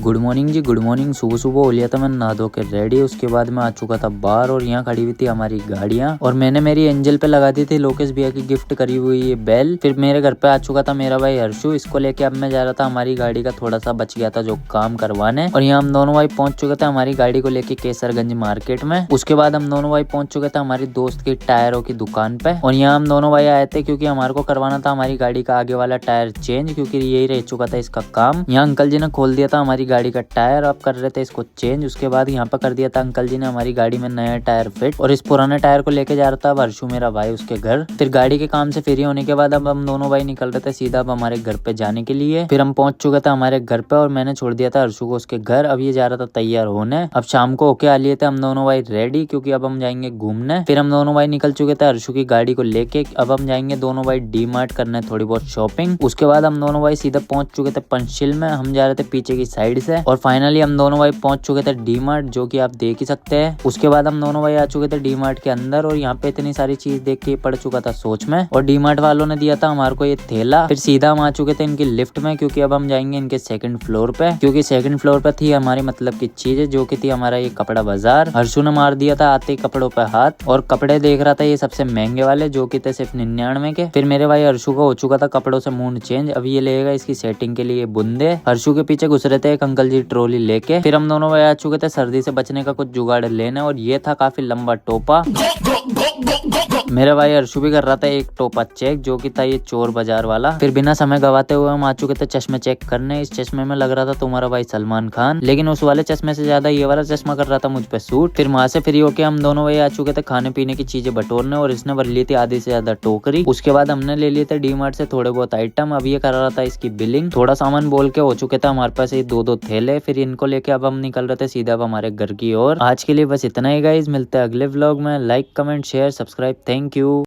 Good morning जी, good morning. सुबह सुबह हो लिया था मैंने नहा धो के रेडी। उसके बाद मैं आ चुका था बाहर और यहाँ खड़ी हुई थी हमारी गाड़ियाँ और मैंने मेरी एंजल पे लगा दी थी लोकेश भैया की गिफ्ट करी हुई ये बेल। फिर मेरे घर पे आ चुका था मेरा भाई हर्षु, इसको लेके अब मैं जा रहा था हमारी गाड़ी का थोड़ा सा बच गया था जो काम करवाने। और यहाँ हम दोनों भाई पहुंच चुके थे हमारी गाड़ी को लेके केसरगंज मार्केट में। उसके बाद हम दोनों भाई पहुंच चुके थे हमारी दोस्त की टायरों की दुकान पे और यहाँ हम दोनों भाई आए थे क्योंकि हमारे को करवाना था हमारी गाड़ी का आगे वाला टायर चेंज, क्योंकि यही रह चुका था इसका काम। यहाँ अंकल जी ने खोल दिया था हमारी गाड़ी का टायर, अब कर रहे थे इसको चेंज। उसके बाद यहाँ पे कर दिया था अंकल जी ने हमारी गाड़ी में नया टायर फिट और इस पुराने टायर को लेके जा रहा था अब हर्षु मेरा भाई उसके घर। फिर गाड़ी के काम से फ्री होने के बाद अब हम दोनों भाई निकल रहे थे सीधा अब हमारे घर पे जाने के लिए। फिर हम पहुंच चुके थे हमारे घर पे और मैंने छोड़ दिया था हर्षु को उसके घर। अब ये जा रहा था तैयार होने। अब शाम को होके आ लिए थे हम दोनों भाई रेडी, क्योंकि अब हम जाएंगे घूमने। फिर हम दोनों भाई निकल चुके थे हर्षु की गाड़ी को लेके। अब हम जाएंगे दोनों भाई डी मार्ट करने थोड़ी बहुत शॉपिंग। उसके बाद हम दोनों भाई सीधा पहुंच चुके थे पंचशील में। हम जा रहे थे पीछे की साइड से और फाइनली हम दोनों भाई पहुंच चुके थे डी मार्ट, जो कि आप देख ही सकते हैं। उसके बाद हम दोनों भाई आ चुके थे डी मार्ट के अंदर और यहाँ पे इतनी सारी चीज देख के पड़ चुका था सोच में। और डी मार्ट वालों ने दिया था हमारे को ये थैला। फिर सीधा हम आ चुके थे इनकी लिफ्ट में, क्योंकि अब हम जाएंगे इनके सेकंड फ्लोर पे, क्योंकि सेकंड फ्लोर पे थी हमारी मतलब की चीज जो कि थी हमारा ये कपड़ा बाजार। हर्षु ने मार दिया था आते ही कपड़ों पे हाथ और कपड़े देख रहा था ये सबसे महंगे वाले जो कि थे सिर्फ 99 के। फिर मेरे भाई हर्षु का हो चुका था कपड़ों से मूड चेंज। अब ये लेगा इसकी सेटिंग के लिए बुंदे। हर्षु के पीछे घुस रहे थे एक अंकल जी ट्रॉली लेके। फिर हम दोनों भाई आ चुके थे सर्दी से बचने का कुछ जुगाड़ लेने और ये था काफी लंबा टोपा। मेरा भाई हर्षु भी कर रहा था एक टोपा चेक जो कि था ये चोर बाजार वाला। फिर बिना समय गवाते हुए हम आ चुके थे चश्मे चेक करने। इस चश्मे में लग रहा था तुम्हारा भाई सलमान खान, लेकिन उस वाले चश्मे से ज्यादा ये वाला चश्मा कर रहा था मुझ पे सूट। फिर वहां से फ्री होके हम दोनों भाई आ चुके थे खाने पीने की चीजें बटोरने और इसने भर ली थी आधी से ज्यादा टोकरी। उसके बाद हमने ले लिए थे डी मार्ट से थोड़े बहुत आइटम। अब ये कर रहा था इसकी बिलिंग। थोड़ा सामान बोल के हो चुके थे हमारे पास ये दो थैले। फिर इनको लेके अब हम निकल रहे थे सीधा अब हमारे घर की ओर। आज के लिए बस इतना ही गाइस, मिलते हैं अगले व्लॉग में। Like comment share subscribe, thank you.